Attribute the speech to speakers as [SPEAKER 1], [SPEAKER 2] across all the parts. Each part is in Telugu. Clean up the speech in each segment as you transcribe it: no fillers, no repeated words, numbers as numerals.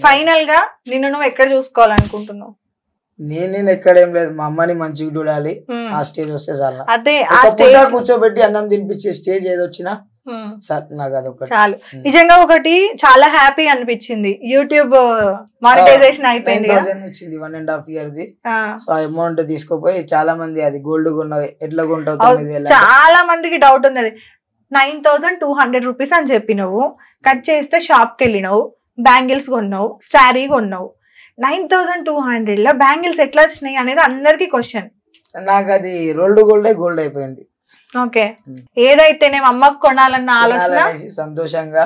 [SPEAKER 1] ఫైనల్ గా నిన్ను నువ్వు ఎక్కడ చూసుకోవాలనుకుంటున్నావు?
[SPEAKER 2] నేను ఎక్కడేం లేదు, మా అమ్మని మంచిగా చూడాలి, ఆ స్టేజ్ వస్తే చాలా.
[SPEAKER 1] అదే
[SPEAKER 2] కూర్చోబెట్టి అన్నం తినిపించే స్టేజ్ ఏది వచ్చినా నాకు అదొకటి చాలు.
[SPEAKER 1] నిజంగా ఒకటి చాలా హ్యాపీ అనిపించింది, యూట్యూబ్ మానిటైజేషన్ అయిపోయింది,
[SPEAKER 2] 1.5 years. సో ఆ అమౌంట్ తీసుకోపోయి చాలా మంది అది గోల్డ్ కొన్నావు ఎట్లా కొంటావు,
[SPEAKER 1] చాలా మందికి డౌట్ ఉంది. 9,200 రూపీస్ అని చెప్పి నువ్వు కట్ చేస్తే షాప్ కి వెళ్ళినావు, బ్యాంగిల్స్ కొన్నావు, శారీ కొన్నావు, 9,200 లో బ్యాంగిల్స్ ఎట్లా వచ్చినాయి అనేది అందరికి క్వశ్చన్.
[SPEAKER 2] నాకు అది రోల్డ్ గోల్డ్ అయిపోయింది.
[SPEAKER 1] ఓకే, ఏదైతేనే అమ్మకు కొనాలన్న ఆలోచన
[SPEAKER 2] సంతోషంగా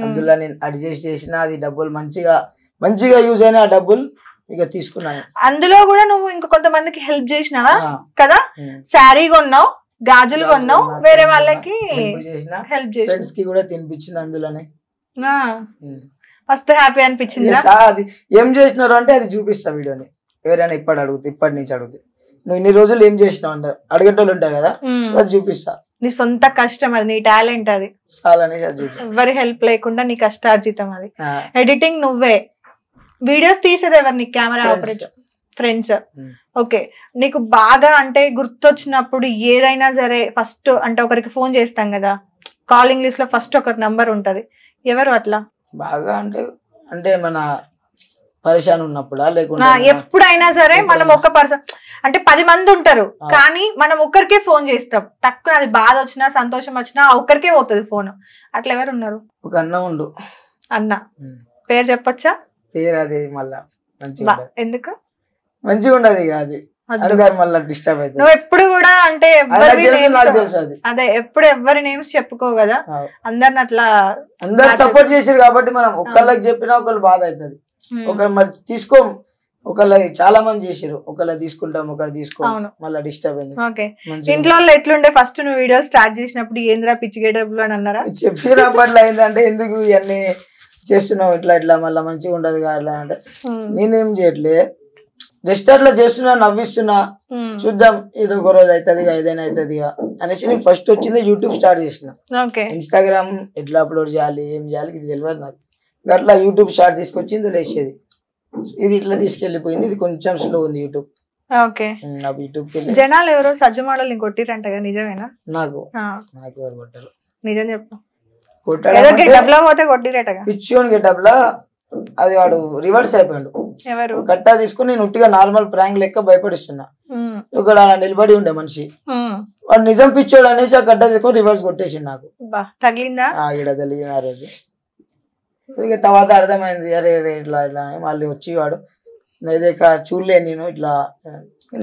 [SPEAKER 2] అందులో నేను అడ్జస్ట్ చేసిన, అది డబ్బులు మంచిగా యూజ్ అయిన డబ్బులు ఇక తీసుకున్నాను.
[SPEAKER 1] అందులో కూడా నువ్వు ఇంక కొంతమందికి హెల్ప్ చేసినావా కదా, శారీ కొన్నావు, గాజులు కొన్నావు, వేరే వాళ్ళకి హెల్ప్ చేసిన,
[SPEAKER 2] ఫ్రెండ్స్ కి కూడా తినిపించిన అందులోనే.
[SPEAKER 1] మస్తు హ్యాపీ అనిపించింది.
[SPEAKER 2] అది ఏం చేసినారు అంటే అది చూపిస్తా వీడియోని, ఎవరైనా ఇప్పటి నుంచి అడుగుతే నువ్వు ఇన్ని రోజులు ఏం చేసినావు అంటారు, అడిగేటోళ్ళు ఉంటారు కదా, అది చూపిస్తా.
[SPEAKER 1] నీ సొంత కష్టం అది, నీ టాలెంట్ అది, ఎవరి హెల్ప్ లేకుండా నీ కష్టార్జితం అది. ఎడిటింగ్ నువ్వే, వీడియోస్ తీసేది ఎవరు, నీ కెమెరా ఆపరేటర్ ఫ్రెండ్స్. ఓకే, నీకు బాగా అంటే గుర్తొచ్చినప్పుడు ఏదైనా సరే ఫస్ట్ అంటే ఒకరికి ఫోన్ చేస్తాం కదా, కాలింగ్ లిస్ట్ లో ఫస్ట్ ఒకరి నంబర్ ఉంటది, ఎవరు అట్లా
[SPEAKER 2] బాగా అంటే మన పరిశాన్ ఉన్నప్పుడా లేకుండా
[SPEAKER 1] ఎప్పుడైనా సరే మనం ఒక పర్సన్ అంటే 10 మంది ఉంటారు కానీ మనం ఒక్కరికే ఫోన్ చేస్తాం, తక్కువ అది బాధ వచ్చినా సంతోషం వచ్చినా ఒక్కరికే పోతుంది ఫోన్, అట్లా ఎవరు ఉన్నారు?
[SPEAKER 2] ఒక అన్న ఉండు.
[SPEAKER 1] అన్న పేరు చెప్పొచ్చా?
[SPEAKER 2] పేరు అది మళ్ళా మంచిగా
[SPEAKER 1] ఎందుకు
[SPEAKER 2] మంచిగా ఉండదు అది, మళ్ళీ డిస్టర్బ్ అవుతుంది.
[SPEAKER 1] నువ్వు ఎప్పుడు కూడా అంటే అదే ఎప్పుడు ఎవరి నేమ్స్ చెప్పుకో కదా, అందరిని అట్లా
[SPEAKER 2] అందరు సపోర్ట్ చేసారు కాబట్టి మనం ఒకళ్ళకి చెప్పినా ఒకళ్ళు బాధ అవుతుంది, ఒకరు మరి తీసుకో, ఒకళ్ళ చాలా మంది చేసారు, ఒకళ్ళ తీసుకుంటాం ఒకరు తీసుకో, మళ్ళీ డిస్టర్బ్ అయింది.
[SPEAKER 1] ఓకే, ఇంట్లో ఎట్లుండే ఫస్ట్ నువ్వు వీడియో స్టార్ట్ చేసినప్పుడు ఏంద్రా పిచ్చిగేటప్పుడు అని అన్నారా?
[SPEAKER 2] చెప్పినప్పట్లో అయిందంటే ఎందుకు ఇవన్నీ చేస్తున్నావు ఇట్లా మళ్ళీ మంచిగా ఉండదు కదా అంటే, నేనేం చేయట్లే, జస్ట్ అట్లా చేస్తున్నా, నవ్విస్తున్నా, చూద్దాం ఏదో ఒక రోజు అవుతుంది ఏదైనా అవుతుంది అనేసి నేను ఫస్ట్ వచ్చింది యూట్యూబ్ స్టార్ట్ చేసిన. ఇన్స్టాగ్రామ్ ఎట్లా అప్లోడ్ చేయాలి ఏం చేయాలి ఇది తెలియదు నాకు, అట్లా యూట్యూబ్ స్టార్ట్ తీసుకొచ్చింది లేచేది, ఇది ఇట్లా తీసుకెళ్లిపోయింది, ఇది కొంచెం స్లో ఉంది యూట్యూబ్.
[SPEAKER 1] యూట్యూబ్ జనాలు ఎవరో సజ్జు మోడల్ కొట్టిరంట కదా, నిజమేనా?
[SPEAKER 2] నాకు ఎవరు కొట్టారు?
[SPEAKER 1] నిజం చెప్పు.
[SPEAKER 2] పిచ్చోన్ గెటప్ లా అది వాడు రివర్స్ అయిపోయాడు, కట్టా తీసుకుని నేను ఉట్టిగా నార్మల్ ప్రాంక్ లెక్క భయపడిస్తున్నా, ఇక్కడ నిలబడి ఉండే మనిషి వాడు నిజం పిచ్చోడు అనేసి ఆ కట్టా తీసుకొని రివర్స్ కొట్టేసిండు, నాకు
[SPEAKER 1] తగిలిందా
[SPEAKER 2] ఈడ తెలియదు ఆ రోజు. ఇక తర్వాత అర్థమైంది అరే ఇట్లా మళ్ళీ వచ్చి వాడు ఇదే చూడలే నేను ఇట్లా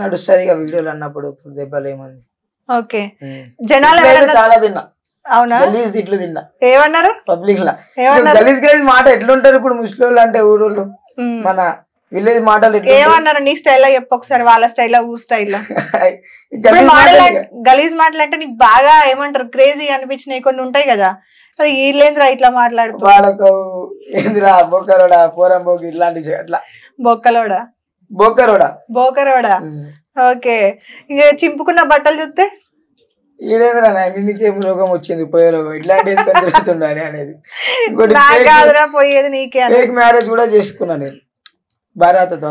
[SPEAKER 2] నడుస్తుంది ఇక వీడియోలు అన్నప్పుడు దెబ్బలు ఏమంది. చాలా తిన్నా, గలీజ్ తిట్లు తిన్నా.
[SPEAKER 1] ఏమన్నారు
[SPEAKER 2] పబ్లిక్ లా గలీజ్ మాట ఎట్లుంటారు ఇప్పుడు ముస్లింలు అంటే ఊరోళ్ళు, మన విలేజ్ మాటలు
[SPEAKER 1] ఏమన్నారు? నీ స్టైల్లో చెప్పు ఒకసారి, వాళ్ళ స్టైల్లో ఊ స్టైల్లో. గలీజ్ మాటలు అంటే నీకు బాగా ఏమంటారు క్రేజీ అనిపించినవి కొన్ని ఉంటాయి కదా, వీళ్ళేంద్రా ఇట్లా మాట్లాడుతూ,
[SPEAKER 2] వాళ్ళకు ఏంద్రా బొక్కరోడా పోరంబోకి ఇట్లాంటి అట్లా,
[SPEAKER 1] బోకరోడా. ఓకే, ఇక చింపుకున్న బట్టలు చూస్తే
[SPEAKER 2] ఈడేంద్రా నీకేం రోగం వచ్చింది పోయే రోగం ఇట్లాంటి తిరుగుతుండే అనేది. ఇంకోటి
[SPEAKER 1] పోయేది నీకే.
[SPEAKER 2] ఫేక్ మ్యారేజ్ కూడా చేసుకున్నా నేను భారతతో,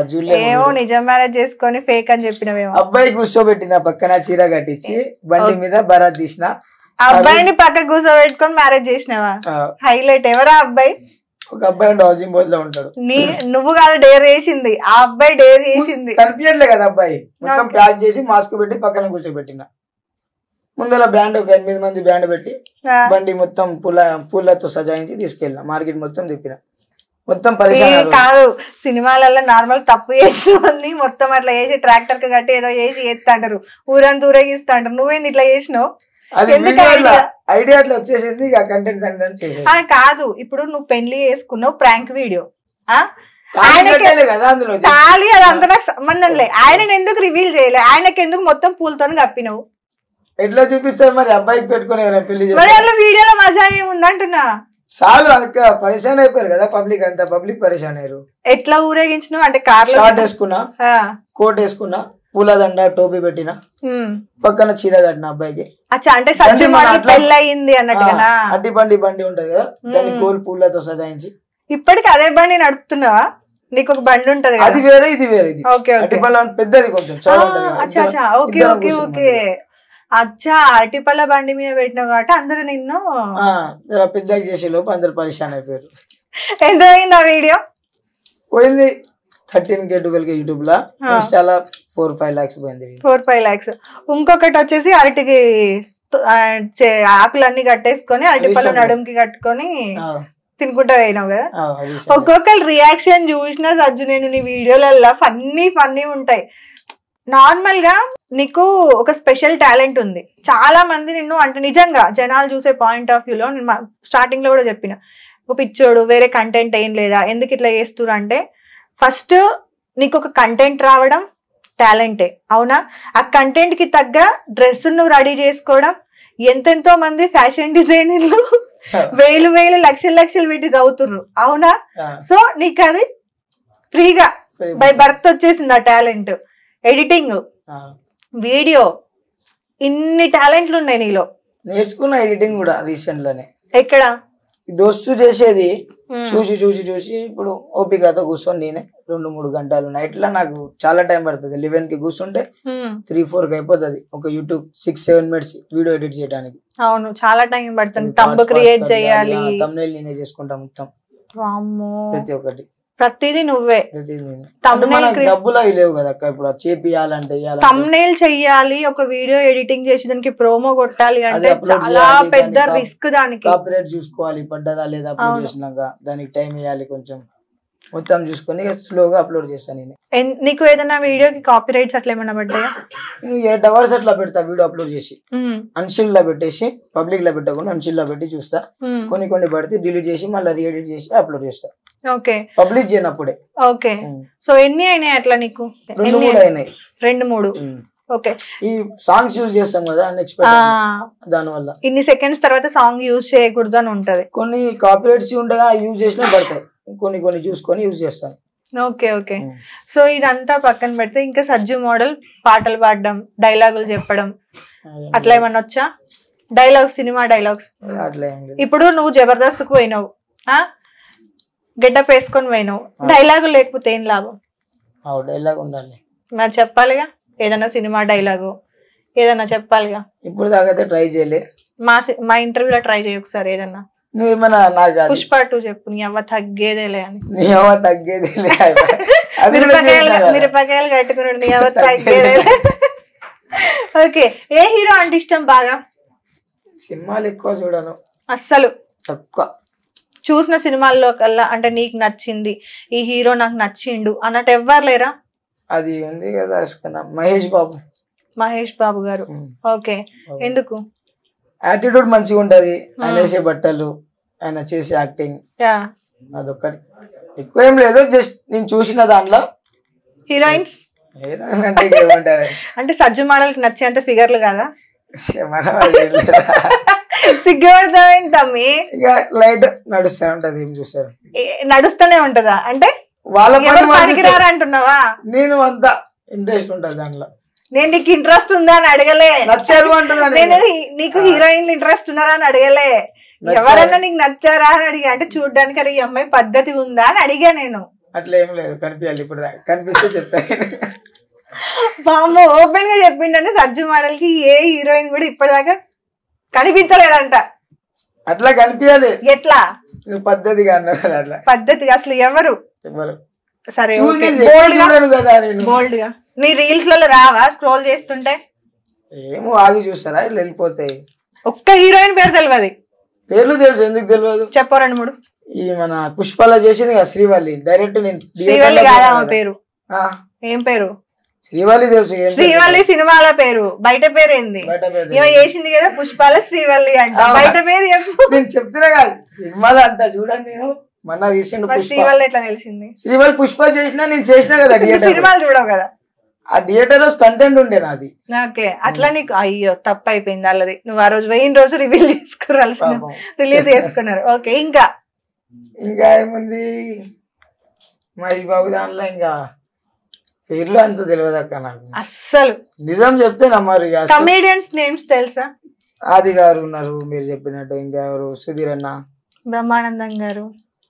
[SPEAKER 1] ఏమో నిజం మ్యారేజ్ చేసుకొని ఫేక్ అని చెప్పినవేమో.
[SPEAKER 2] అబ్బాయి కూర్చోబెట్టిన పక్కన చీర కట్టించి బండి మీద బరాత్ తీసిన,
[SPEAKER 1] అబ్బాయిని పక్క కూర్చోబెట్టుకొని మ్యారేజ్ చేసినావా? హైలైట్. ఎవరా అబ్బాయి?
[SPEAKER 2] ఒక అబ్బాయి హౌసింగ్ బోర్డ్ లో ఉంటాడు.
[SPEAKER 1] నువ్వు కాదు డేర్ చేసింది, ఆ అబ్బాయి డేర్ చేసింది.
[SPEAKER 2] కనిపించట్లే కదా అబ్బాయి, మొత్తం ప్యాక్ చేసి మాస్క్ పెట్టి పక్కన కూర్చోబెట్టిన, ముందర బ్యాండ్ ఒక 8 మంది బ్యాండ్ పెట్టి బండి మొత్తం పూలతో సజాయించి తీసుకెళ్ళిన, మార్కెట్ మొత్తం తిప్పిన, మొత్తం పరిచయం
[SPEAKER 1] కాదు. సినిమాలలో నార్మల్ తప్పు చేసిన మొత్తం అట్లా చేసి ట్రాక్టర్ కి కట్టి ఏదో చేసి చేస్తాంటారు, ఊరంతా ఊరేగిస్తా అంటారు. నువ్వేంది ఇట్లా చేసినావు?
[SPEAKER 2] ఐడియా అట్లా వచ్చేసింది, కంటెంట్
[SPEAKER 1] కాదు. ఇప్పుడు నువ్వు పెళ్లి చేసుకున్నావు, ప్రాంక్ వీడియో
[SPEAKER 2] ఖాళీ,
[SPEAKER 1] అదంతా నాకు సంబంధం లేదు. ఆయన ఎందుకు రివీల్ చేయలే? ఆయనకి ఎందుకు మొత్తం పూలతో కప్పినావు?
[SPEAKER 2] ఎట్లా చూపిస్తారు మరి అబ్బాయికి పెట్టుకుని పెళ్లి
[SPEAKER 1] వీడియోలో మజా ఏముందంటున్నా?
[SPEAKER 2] చాలు అక్క పరిశాన్ అయిపోయారు కదా పబ్లిక్, అంతా పబ్లిక్ పరిశాన్ అయ్యారు.
[SPEAKER 1] ఎట్లా ఊరేగించినావు అంటే కార్
[SPEAKER 2] షార్ట్ వేసుకున్నా, కోట్ వేసుకున్నా, పూలదండ టోపీ పెట్టిన, పక్కన చీర కట్టిన అబ్బాయికి.
[SPEAKER 1] అంటే
[SPEAKER 2] అట్టి బండి ఉంటది కదా దాన్ని గోల్ పూలతో సజాయించి
[SPEAKER 1] ఇప్పటికి అదే బండి నడుపుతున్నావా? నీకు ఒక బండి ఉంటది
[SPEAKER 2] అది వేరే ఇది వేరే. ఇది
[SPEAKER 1] ఓకే
[SPEAKER 2] పెద్దది కొంచెం చాలా ఉంటది.
[SPEAKER 1] అచ్చా అచ్చా ఓకే ఓకే ఓకే అచ్చా అరటిపళ్ళ బండి మీద పెట్టినావు కాబట్టి అందరూ నిన్ను
[SPEAKER 2] పెద్దగా చేసే లోపు అందరు పరిశాన్ అయిపోయారు.
[SPEAKER 1] ఎంత పోయింది ఆ వీడియో?
[SPEAKER 2] పోయింది 13K 12K యూట్యూబ్ లా, ఇన్స్టాలా 4-5 lakhs పోయింది.
[SPEAKER 1] 4-5 lakhs. ఇంకొకటి వచ్చేసి అరటికి ఆకులన్నీ కట్టేసుకొని అరటిపళ్ళ నడుముకి కట్టుకొని తినుకుంటా పోయినావు కదా. ఒక్కొక్కరు రియాక్షన్ చూసినా సజ్జు నేను నీ వీడియోలలో ఫన్నీ ఉంటాయి. నార్మల్ గా నీకు ఒక స్పెషల్ టాలెంట్ ఉంది. చాలా మంది నిన్ను అంటే నిజంగా జనాలు చూసే పాయింట్ ఆఫ్ వ్యూలో నేను స్టార్టింగ్ లో కూడా చెప్పిన, ఒక పిచ్చోడు వేరే కంటెంట్ ఏం లేదా ఎందుకు ఇట్లా చేస్తురు అంటే, ఫస్ట్ నీకు ఒక కంటెంట్ రావడం టాలెంటే అవునా. ఆ కంటెంట్ కి తగ్గ డ్రెస్ నువ్వు రెడీ చేసుకోవడం, ఎంతెంతో మంది ఫ్యాషన్ డిజైనర్లు వేలు లక్షలు పెట్టి చదువుతుర్రు అవునా. సో నీకు అది ఫ్రీగా బై బర్త్ వచ్చేసింది ఆ టాలెంట్. ఎడిటింగ్, వీడియో, ఇన్ని టాలెంట్లు ఉన్నాయి నీలో.
[SPEAKER 2] నేర్చుకున్న ఎడిటింగ్ కూడా రీసెంట్ లోనే.
[SPEAKER 1] ఎక్కడ?
[SPEAKER 2] దోస్తు చేసేది చూసి ఇప్పుడు ఓపికతో కూర్చొని నేనే 2-3 గంటలు నైట్ లో నాకు చాలా టైం పడుతుంది. 11 కి కూర్చుంటే 3-4 కి అయిపోతుంది ఒక యూట్యూబ్ 6-7 minutes వీడియో ఎడిట్ చేయడానికి.
[SPEAKER 1] అవును చాలా టైం పడుతుంది. థంబ్ క్రియేట్ చేయాలి,
[SPEAKER 2] థంబ్నెయిల్ నేనే చేసుకుంటా మొత్తం. ప్రతి ఒక్కటి ప్రతిదీ నువ్వే. డబ్బులు అవి లేవు కదా అక్క, ఇప్పుడు చేపియాలంటే
[SPEAKER 1] థంబ్నెయిల్ చెయ్యాలి, ఒక వీడియో ఎడిటింగ్ చేసి దానికి ప్రోమో కొట్టాలి అంటే చాలా పెద్ద రిస్క్. దానికి
[SPEAKER 2] కాపీరైట్ చూసుకోవాలి, పడ్డదా లేదా అప్లోడ్ చేసినాక దానికి టైం ఇవ్వాలి కొంచెం, మొత్తం చూసుకొని స్లోగా అప్లోడ్ చేస్తాను నేను.
[SPEAKER 1] నీకు ఏదైనా వీడియోకి కాపీరైట్స్ అట్లా ఏమైనా పడ్డాయా?
[SPEAKER 2] 8 hours అట్లా పెడతా వీడియో అప్లోడ్ చేసి, అన్షిల్ లో పెట్టేసి పబ్లిక్ లో పెట్టకుండా అన్షిల్ లో పెట్టి చూస్తా. కొన్ని పడితే డిలీట్ చేసి మళ్ళీ రీఎడిట్ చేసి అప్లోడ్ చేస్తా.
[SPEAKER 1] ఓకే
[SPEAKER 2] పబ్లిష్ చేయనప్పుడే.
[SPEAKER 1] ఓకే సో ఎన్ని అయినాయి అట్లా నీకు?
[SPEAKER 2] 2-3 అయినాయి.
[SPEAKER 1] 2-3. ఓకే.
[SPEAKER 2] ఈ సాంగ్స్ యూజ్ చేస్తాం కదా దాని వల్ల
[SPEAKER 1] ఇన్ని సెకండ్స్ తర్వాత సాంగ్ యూజ్ చేయకూడదు అని ఉంటది.
[SPEAKER 2] కొన్ని కాపీరైట్స్ ఉండగా యూజ్ చేసినా పడతాయి, కొన్ని చూసుకొని యూజ్ చేస్తాను.
[SPEAKER 1] Okay okay. సో ఇదంతా పక్కన పెడితే ఇంకా సజ్జు మోడల్ పాటలు పాడడం, డైలాగులు చెప్పడం అట్లా ఏమన్నా వచ్చా? డైలాగ్స్, సినిమా డైలాగ్స్
[SPEAKER 2] అట్లా.
[SPEAKER 1] ఇప్పుడు నువ్వు జబర్దస్త్ కు పోయినావు, గెటప్ వేసుకొని పోయినావు, డైలాగు లేకపోతే ఏం లాభం?
[SPEAKER 2] డైలాగ్ ఉండాలి
[SPEAKER 1] మరి చెప్పాలిగా, ఏదైనా సినిమా డైలాగు ఏదన్నా చెప్పాలిగా.
[SPEAKER 2] ఇప్పుడు దాకైతే ట్రై చేయలే.
[SPEAKER 1] మా ఇంటర్వ్యూలో ట్రై చేయ ఒకసారి ఏదన్నా.
[SPEAKER 2] నువ్వేమన్నా
[SPEAKER 1] పుష్ప 2 చెప్పు. నీ అవ్వ తగ్గేదేలే అని.
[SPEAKER 2] నీ అవ్వ తగ్గేదేలే
[SPEAKER 1] మిరపకాయలు కట్టుకున్నాడు, నీ అవ్వ తగ్గేదేలే. ఓకే. ఏ హీరో అంటే ఇష్టం బాగా?
[SPEAKER 2] సినిమాలు ఎక్కువ చూడను
[SPEAKER 1] అస్సలు,
[SPEAKER 2] తక్కువ.
[SPEAKER 1] చూసిన సినిమాల్లో కల్లా అంటే నీకు నచ్చింది, ఈ హీరో నాకు నచ్చిండు అన్నట్టు ఎవ్వరు లేరా?
[SPEAKER 2] అది ఉంది కదా మహేష్ బాబు గారు.
[SPEAKER 1] ఓకే. ఎందుకు?
[SPEAKER 2] యాటిట్యూడ్ మంచిగా ఉంటది, ఆయన వేసే బట్టలు, ఆయన చేసే యాక్టింగ్, అదొక్కటి. ఎక్కువ ఏం లేదు, జస్ట్ నేను చూసిన దాంట్లో.
[SPEAKER 1] హీరోయిన్స్ అంటే సజ్జు మోడల్కి నచ్చేంత ఫిగర్లు కదా? సిగ్గుపడతామేంటి తమ్మి?
[SPEAKER 2] లైట్ నడుస్తూ ఉంటది, ఏం చూస్తారు
[SPEAKER 1] నడుస్తూనే ఉంటదా? అంటే వాళ్ళ పనికిరారా అంటున్నావా?
[SPEAKER 2] నేను అంత ఇంట్రెస్ట్ ఉంటది దాంట్లో.
[SPEAKER 1] నేను నీకు ఇంట్రెస్ట్ ఉందా అని అడగలే,
[SPEAKER 2] నచ్చారు అంటున్నా.
[SPEAKER 1] నేను నీకు హీరోయిన్లు ఇంట్రెస్ట్ ఉన్నారా అని అడగలే, ఎవరన్నా నీకు నచ్చారా అని అడిగా. అంటే చూడ్డానికి అరే ఈ అమ్మాయి పద్ధతి ఉందా అని అడిగా నేను.
[SPEAKER 2] అట్లా ఏం లేదు, కనిపించాలి. ఇప్పుడు కనిపిస్తే చెప్తాను.
[SPEAKER 1] బామ్మ ఓపెన్ గా చెప్పిండే సజ్జు మోడల్ కి ఏ హీరోయిన్ కూడా ఇప్పటిదాకా కనిపించలేదంట.
[SPEAKER 2] అట్లా కనిపించాలి.
[SPEAKER 1] ఎట్లా?
[SPEAKER 2] పద్ధతిగా అన్నారు. అట్లా
[SPEAKER 1] పద్ధతిగా అసలు ఎవరు? సరే బోల్డ్ గా నీ రీల్స్ లలో రావా స్క్రోల్ చేస్తుంటే?
[SPEAKER 2] ఏమో ఆగి చూస్తారా, ఇట్లా వెళ్ళిపోతాయి.
[SPEAKER 1] ఒక్క హీరోయిన్ పేరు తెలియదు?
[SPEAKER 2] పేర్లు తెలుసు, ఎందుకు తెలియదు
[SPEAKER 1] చెప్పు 2-3.
[SPEAKER 2] ఈ మన పుష్పలో చేసింది కదా శ్రీవల్లి, డైరెక్ట్ నేను
[SPEAKER 1] శ్రీవల్లి కాదా పేరు? ఏం పేరు?
[SPEAKER 2] శ్రీవల్లి తెలుసు.
[SPEAKER 1] శ్రీవల్లి సినిమాల పేరు, బయట పేరు ఏంది? వేసింది కదా పుష్పాల శ్రీవల్లి అంటే, బయట పేరు చెప్పు.
[SPEAKER 2] నేను చెప్తున్నా కదా సినిమాలో అంతా చూడండి. నేను మొన్న రీసెంట్
[SPEAKER 1] శ్రీవల్లి ఎట్లా తెలిసింది?
[SPEAKER 2] శ్రీవల్లి పుష్ప చేసినా నేను చేసినా కదా,
[SPEAKER 1] సినిమాలు చూడవు కదా.
[SPEAKER 2] ఆ థియేటర్ కంటెంట్ ఉండే నాది.
[SPEAKER 1] ఓకే. అట్లా నీకు అయ్యో తప్పు అయిపోయింది అల్లది. నువ్వు ఆ రోజు 1000 రోజు రిలీజ్ చేసుకున్నారు. ఓకే. ఇంకా
[SPEAKER 2] ఏముంది మహేష్ బాబు దాంట్లో ఇంకా పేర్లు అంత తెలియదు అక్క నాకు
[SPEAKER 1] అస్సలు.
[SPEAKER 2] నిజం చెప్తే నమ్మరు.
[SPEAKER 1] కమేడియన్స్ నేమ్స్ తెలుసా?
[SPEAKER 2] ఆది గారు ఉన్నారు మీరు చెప్పినట్టు, ఇంకా ఎవరు సుధీర్ అన్న,
[SPEAKER 1] బ్రహ్మానందం గారు,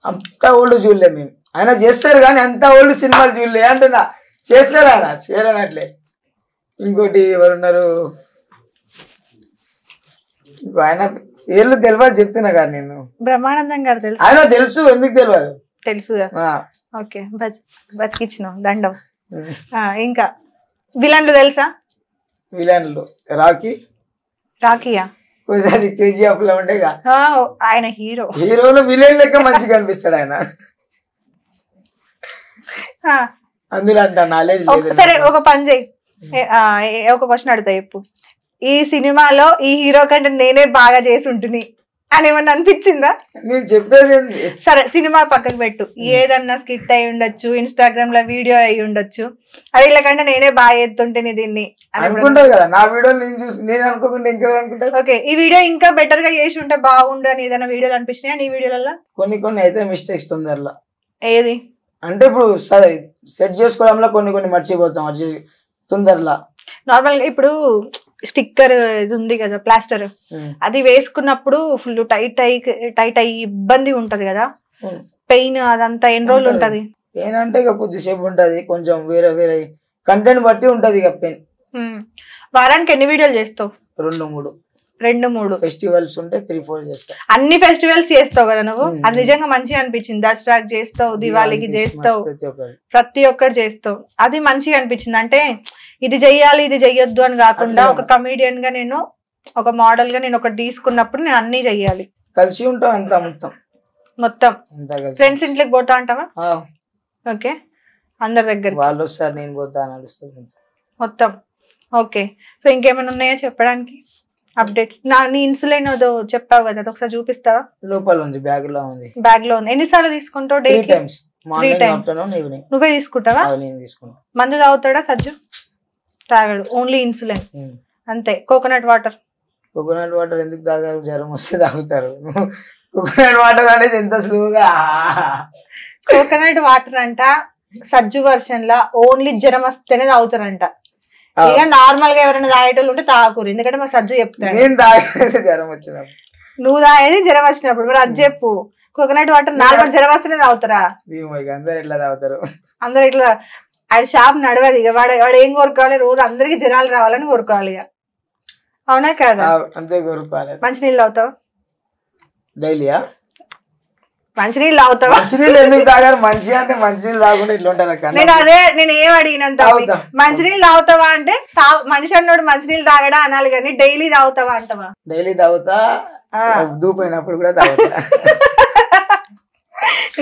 [SPEAKER 2] అంత ఓల్డ్ చూడలే మేము. ఆయన చేస్తారు కానీ అంత ఓల్డ్ సినిమాలు చూడలే అంటున్నా. చేస్తారు ఆయన, చేయరనట్లే. ఇంకోటి ఎవరున్నారు, ఇంకో ఆయన పేర్లు తెలియదు చెప్తున్నా కానీ నేను.
[SPEAKER 1] బ్రహ్మానందం గారు తెలుసు.
[SPEAKER 2] ఆయన తెలుసు, ఎందుకు తెలియదు?
[SPEAKER 1] తెలుసు. ఓకే, బతికిచ్చినాం దండం. ఇంకా విలన్లు తెలుసా?
[SPEAKER 2] విలన్లు రాకీయా ఒకసారి కేజీఎఫ్ లో ఉండేగా
[SPEAKER 1] ఆయన
[SPEAKER 2] హీరోలో విలన్ లెక్క మంచిగా అనిపిస్తాడు ఆయన. అందులో అంత నాలెడ్జ్ లేదు.
[SPEAKER 1] సరే ఒక పని చేయి, ఒక క్వశ్చన్ అడుగుతా చెప్పు. ఈ సినిమాలో ఈ హీరో కంటే నేనే బాగా చేసి ఉంటుంది అని ఏమన్నా అనిపించిందా?
[SPEAKER 2] నేను చెప్పేది
[SPEAKER 1] సరే సినిమా పక్కకు పెట్టు, ఏదన్నా స్కిట్ అయి ఉండొచ్చు, ఇన్స్టాగ్రామ్ లో వీడియో అయి ఉండొచ్చు, అది వీళ్ళకంటే నేనే బాగా చేస్తుంటేనే దీన్ని
[SPEAKER 2] అనుకుంటారు కదా. నా వీడియో నేను చూసి నేను అనుకోకుండా ఇంకెవరు అనుకుంటారు?
[SPEAKER 1] ఓకే, ఈ వీడియో ఇంకా బెటర్ గా చేసి ఉంటే బాగుండు అని ఏదైనా వీడియోలు అనిపిస్తున్నాయా నీ వీడియోలలో?
[SPEAKER 2] కొన్ని అయితే మిస్టేక్స్ తొందరలో.
[SPEAKER 1] ఏది
[SPEAKER 2] అంటే ఇప్పుడు సెట్ చేసుకోవడంలో కొన్ని మర్చిపోతాం తొందరలా.
[SPEAKER 1] నార్మల్ గా ఇప్పుడు స్టిక్కర్ ఇది ఉంది కదా, ప్లాస్టర్, అది వేసుకున్నప్పుడు ఫుల్ టైట్ అయ్యి ఇబ్బంది ఉంటది కదా, పెయిన్ అదంతా ఎన్ని రోజులు ఉంటది?
[SPEAKER 2] పెయిన్ అంటే ఇక కొద్దిసేపు ఉంటది, కొంచెం వేరే కంటెంట్ బట్టి ఉంటది ఇక పెయిన్.
[SPEAKER 1] వారానికి ఎన్ని వీడియోలు చేస్తావు? 2-3
[SPEAKER 2] ఫెస్టివల్స్ ఉంటే 3-4 చేస్తా.
[SPEAKER 1] అన్ని ఫెస్టివల్స్ చేస్తావు కదా నువ్వు, అది నిజంగా మంచిగా అనిపించింది. దసరాకి చేస్తావు, దివాళీకి చేస్తావు, ప్రతి ఒక్కటి చేస్తావు, అది మంచిగా అనిపించింది. అంటే ఇది చెయ్యాలి ఇది చెయ్యొద్దు అని కాకుండా ఒక కమీడియన్ గా నేను, ఒక మోడల్ గా నేను ఒకటి తీసుకున్నప్పుడు నేను అన్ని చెయ్యాలి.
[SPEAKER 2] కలిసి ఉంటాం అంతా
[SPEAKER 1] మొత్తం ఫ్రెండ్స్ ఇంట్లోకి పోతా అంటావా? ఓకే, అందరి దగ్గర
[SPEAKER 2] వాళ్ళు వస్తారు, నేను పోతా
[SPEAKER 1] మొత్తం. ఓకే, సో ఇంకేమైనా ఉన్నాయా చెప్పడానికి అప్డేట్స్? నీ ఇన్సులిన్ ఏదో చెప్పావు కదా, అది ఒకసారి చూపిస్తావా?
[SPEAKER 2] లోపల ఉంది, బ్యాగ్ లో ఉంది.
[SPEAKER 1] ఎన్నిసార్లు తీసుకుంటావు? 3 times,
[SPEAKER 2] మార్నింగ్ ఆఫ్టర్నూన్ ఈవినింగ్.
[SPEAKER 1] నువ్వే తీసుకుంటావా?
[SPEAKER 2] నేను తీసుకుంటా.
[SPEAKER 1] మందు తాగుతాడా సజ్జు? తాగాడు, ఓన్లీ ఇన్సులిన్ అంతే. కోకోనట్ వాటర్
[SPEAKER 2] ఎందుకు తాగారు? జ్వరం వస్తే తాగుతారు. కోకోనట్ వాటర్ అనేది ఎంత స్లోగా.
[SPEAKER 1] కోకోనట్ వాటర్ అంట సజ్జు వర్షన్ లా ఓన్లీ జ్వరం వస్తేనే తాగుతారంట. ఇక నార్మల్ గా ఎవరైనా తాగేటోళ్ళు ఉంటే తాగకూరు, ఎందుకంటే మా సజ్జు చెప్తాడు.
[SPEAKER 2] జ్వరం వచ్చినప్పుడు
[SPEAKER 1] నువ్వు తాగేది జ్వరం వచ్చినప్పుడు, మరి అది చెప్పు. కోకోనట్ వాటర్ నార్మల్ జ్వరం వస్తేనే తాగుతారా?
[SPEAKER 2] అందరు ఎట్లా తాగుతారు?
[SPEAKER 1] అందరు ఇట్లా ఆయన షాప్ నడవదు. ఇక వాడు ఏం కోరుకోవాలి? రోజు అందరికి జనాలు రావాలని కోరుకోవాలి. ఇక అవునా కదా?
[SPEAKER 2] అంతే కోరుకోవాలి.
[SPEAKER 1] మంచినీళ్ళు తాగుతావా
[SPEAKER 2] డైలీయా?
[SPEAKER 1] మంచినీళ్ళు తాగుతావా?
[SPEAKER 2] మంచినీళ్ళు ఎందుకు తాగారు? మంచి అంటే మంచినీళ్ళు తాగుకుంటే ఇట్లా ఉంటారు.
[SPEAKER 1] నేను ఏం అడిగినంత మంచినీళ్ళు తాగుతావా అంటే మనిషి అన్నోడు మంచినీళ్ళు తాగడా అనాలి, కానీ డైలీ తాగుతావా అంటావా?
[SPEAKER 2] డైలీ తాగుతా, దూపోయినప్పుడు కూడా తాగుతా.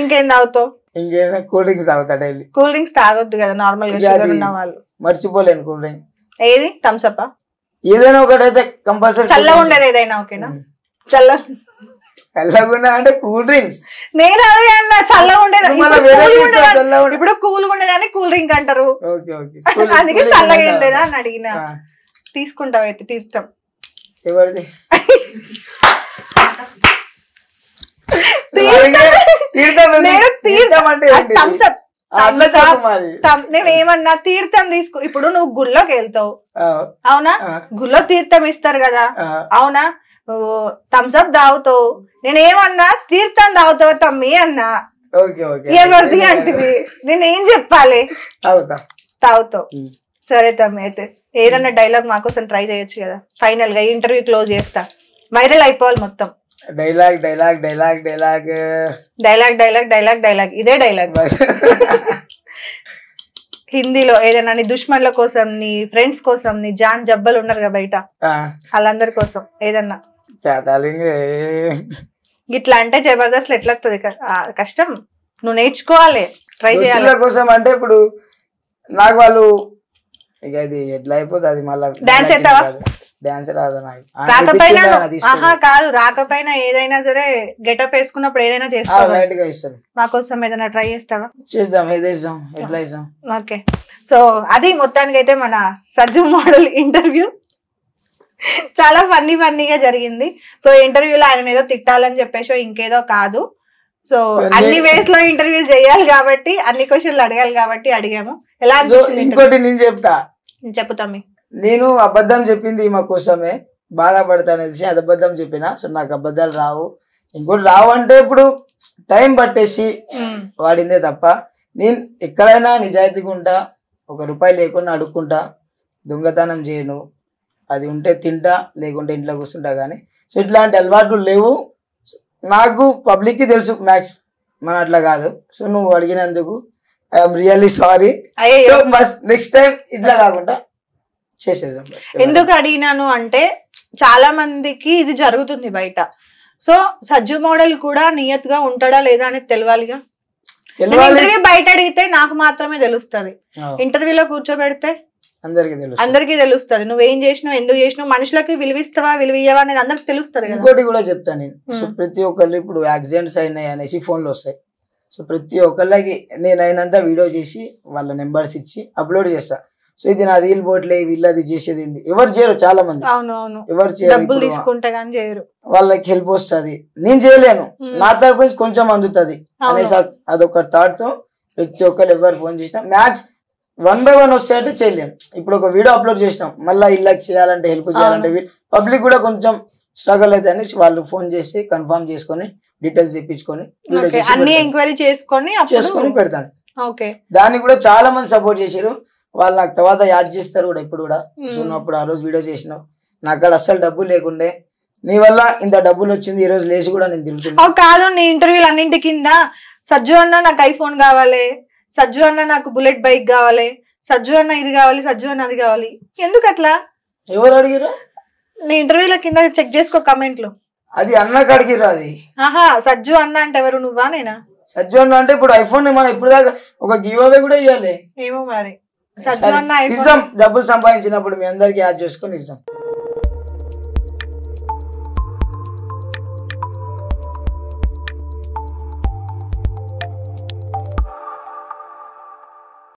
[SPEAKER 1] ఇంకేం తాగుతావు?
[SPEAKER 2] ఇంకేమైనా కూల్ డ్రింక్స్ తాగుతా డైలీ.
[SPEAKER 1] కూల్ డ్రింక్స్ తాగొద్దు కదా నార్మల్ గా, షుగర్ ఉన్న వాళ్ళు.
[SPEAKER 2] మర్చిపోలేను కూల్ డ్రింక్.
[SPEAKER 1] ఏది? Thums Up?
[SPEAKER 2] ఏదైనా ఒకటి అయితే కంపల్సరీ.
[SPEAKER 1] చల్లగా ఉండేది ఏదైనా ఓకేనా?
[SPEAKER 2] చల్లగా అంటే కూల్ డ్రింక్స్.
[SPEAKER 1] నేను అదే అన్నా, చల్లగా ఉండేది. ఇప్పుడు కూల్ ఉండేదాన్ని కూల్ డ్రింక్ అంటారు, అందుకే చల్లగా ఉండేదా అని అడిగిన. తీసుకుంటావు అయితే తీర్థం?
[SPEAKER 2] ఎవరిది?
[SPEAKER 1] నేనేమన్నా తీర్థం తీసుకు, ఇప్పుడు నువ్వు గుళ్ళోకి వెళ్తావు అవునా, గుళ్ళో తీర్థం ఇస్తారు కదా అవునా, థమ్స్ అప్ తాగుతావు. నేనేమన్నా తీర్థం తాగుతావు తమ్మి అన్నా, ఎవరిది అంటివి, నేనేం చెప్పాలి? తాగుతావు. సరే తమ్మి, అయితే ఏదన్నా డైలాగ్ మాకోసం ట్రై చేయొచ్చు కదా. ఫైనల్ గా ఇంటర్వ్యూ క్లోజ్ చేస్తా, వైరల్ అయిపోవాలి మొత్తం.
[SPEAKER 2] Dialogue dialogue dialogue dialogue
[SPEAKER 1] dialogue dialogue dialogue dialogue ఇదే డైలాగ్. హిందీలో ఏదైనా నీ దుష్మన్ల కోసం, నీ ఫ్రెండ్స్ కోసం, నీ జాన్ జబ్బలు ఉన్నారు కదా బయట, వాళ్ళందరి కోసం ఏదన్నా. ఇట్లా అంటే జబర్దస్త్ ఎట్లా వస్తుంది? కష్టం, నువ్వు నేర్చుకోవాలి, ట్రై చేయాలి.
[SPEAKER 2] కోసం అంటే ఇప్పుడు నాకు వాళ్ళు ఇక అది ఎట్లా అయిపోతుంది, అది మళ్ళీ
[SPEAKER 1] డాన్స్ చేస్తావా?
[SPEAKER 2] డాన్స్ రాదు నాకు.
[SPEAKER 1] రాకపోయినా కాదు, రాకపోయినా ఏదైనా సరే గెటప్ వేసుకున్నప్పుడు ఏదైనా చేస్తావా? మా కోసం ఏదైనా ట్రై చేస్తావా?
[SPEAKER 2] చేద్దాం, ఏదేద్దాం, ఎట్లా ఇద్దాం.
[SPEAKER 1] ఓకే, సో అది మొత్తానికి అయితే మన సజ్జు మోడల్ ఇంటర్వ్యూ చాలా ఫన్నీగా జరిగింది. సో ఇంటర్వ్యూలో ఆయన ఏదో తిట్టాలని చెప్పేసి ఇంకేదో కాదు. సో అన్ని వేస్ లో ఇంటర్వ్యూ చేయాలి కాబట్టి, అన్ని క్వశ్చన్లు అడగాలి కాబట్టి అడిగాము. ఎలా అనిపించింది?
[SPEAKER 2] ఇంకోటి నేను చెప్తా,
[SPEAKER 1] చెప్పుతామి.
[SPEAKER 2] నేను అబద్ధం చెప్పింది మా కోసమే, బాధపడతానేసి అది అబద్ధం చెప్పిన. సో నాకు అబద్ధాలు రావు, ఇంకోటి రావంటే ఇప్పుడు టైం పట్టేసి వాడిందే తప్ప నేను ఎక్కడైనా నిజాయితీగా ఉంటా, 1 రూపాయి లేకుండా అడుక్కుంటా, దొంగతనం చేయను, అది ఉంటే తింటా లేకుంటే ఇంట్లో కూర్చుంటా. కానీ సో ఇట్లాంటి అలవాట్లు లేవు నాకు. పబ్లిక్కి తెలుసు మ్యాక్స్ మన అట్లా కాదు. సో నువ్వు అడిగినందుకు I'm really sorry. So bus next time ఇట్లా కాకుండా చేసేద్దాం.
[SPEAKER 1] ఎందుకు అడిగినాను అంటే చాలా మందికి ఇది జరుగుతుంది బయట. సో సజ్జు మోడల్ కూడా నియత్గా ఉంటాడా లేదా అనేది తెలియాలిగా. ఇంటర్వ్యూ బయట అడిగితే నాకు మాత్రమే తెలుస్తుంది, ఇంటర్వ్యూలో కూర్చోబెడితే అందరికి తెలుస్తుంది. నువ్వేం చేసినావు, ఎందుకు చేసినావు, మనుషులకి విలువిస్తావా విలువయ్యవా అనేది అందరికి తెలుస్తుంది.
[SPEAKER 2] ఇంకోటి కూడా చెప్తాను నేను. సో ప్రతి ఒక్కళ్ళు ఇప్పుడు యాక్సిడెంట్స్ అయినాయి అనేసి ఫోన్లు వస్తాయి. సో ప్రతి ఒక్కళ్ళకి నేను అయినంత వీడియో చేసి వాళ్ళ నెంబర్స్ ఇచ్చి అప్లోడ్ చేస్తా. సో ఇది నా రీల్ బోట్లే, వీళ్ళది చేసేది ఎవరు చేయరు, చాలా మంది ఎవరు చేయరు. వాళ్ళకి హెల్ప్ వస్తుంది, నేను చేయలేను, నా తరపు నుంచి కొంచెం అందుతుంది అనేసి అదొక థాట్ తో ప్రతి ఒక్కరు ఎవరు ఫోన్ చేసినా మ్యాక్స్ 1 by 1 వస్తాయంటే చేయలేము. ఇప్పుడు ఒక వీడియో అప్లోడ్ చేసినాం, మళ్ళీ ఇళ్ళకి చేయాలంటే హెల్ప్ చేయాలంటే పబ్లిక్ కూడా కొంచెం స్ట్రగల్ అయితే అని వాళ్ళు ఫోన్ చేసి కన్ఫర్మ్ చేసుకొని డీటెయిల్స్ తెప్పించుకొని
[SPEAKER 1] ఎంక్వైరీ చేసుకొని
[SPEAKER 2] పెడతాను. దానికి కూడా చాలా మంది సపోర్ట్ చేశారు. వాళ్ళు నాకు తర్వాత యాడ్ చేస్తారు కూడా ఇప్పుడు కూడా. సో అప్పుడు ఆ రోజు వీడియో చేసినావు, నాకు అక్కడ అస్సలు డబ్బులు లేకుండే, నీ వల్ల ఇంత డబ్బులు వచ్చింది, ఈ రోజు లేచి కూడా నేను తిరుగుతున్నా.
[SPEAKER 1] కాదు నీ ఇంటర్వ్యూలు అన్నింటి కింద సజ్జు అన్న నాకు ఐఫోన్ కావాలి, సజ్జు అన్న నాకు బుల్లెట్ బైక్ కావాలి, సజ్జు అన్న ఇది కావాలి, సజ్జు అన్న అది కావాలి, ఎందుకు అట్లా?
[SPEAKER 2] ఎవరు అడిగారు?
[SPEAKER 1] నీ ఇంటర్వ్యూల కింద చెక్ చేసుకో కమెంట్లు.
[SPEAKER 2] అది అన్నకు అడిగిరా? అది
[SPEAKER 1] సజ్జు అన్న అంటే ఎవరు, నువ్వా నేనా?
[SPEAKER 2] సజ్జు అన్న అంటే ఇప్పుడు ఐఫోన్ మనం ఇప్పుడు దాకా ఒక గివ్ అవే కూడా ఇవ్వాలి.
[SPEAKER 1] ఏమో మరి
[SPEAKER 2] డబ్బులు సంపాదించినప్పుడు మీ అందరికి యాడ్ చేసుకొని ఇస్తాం.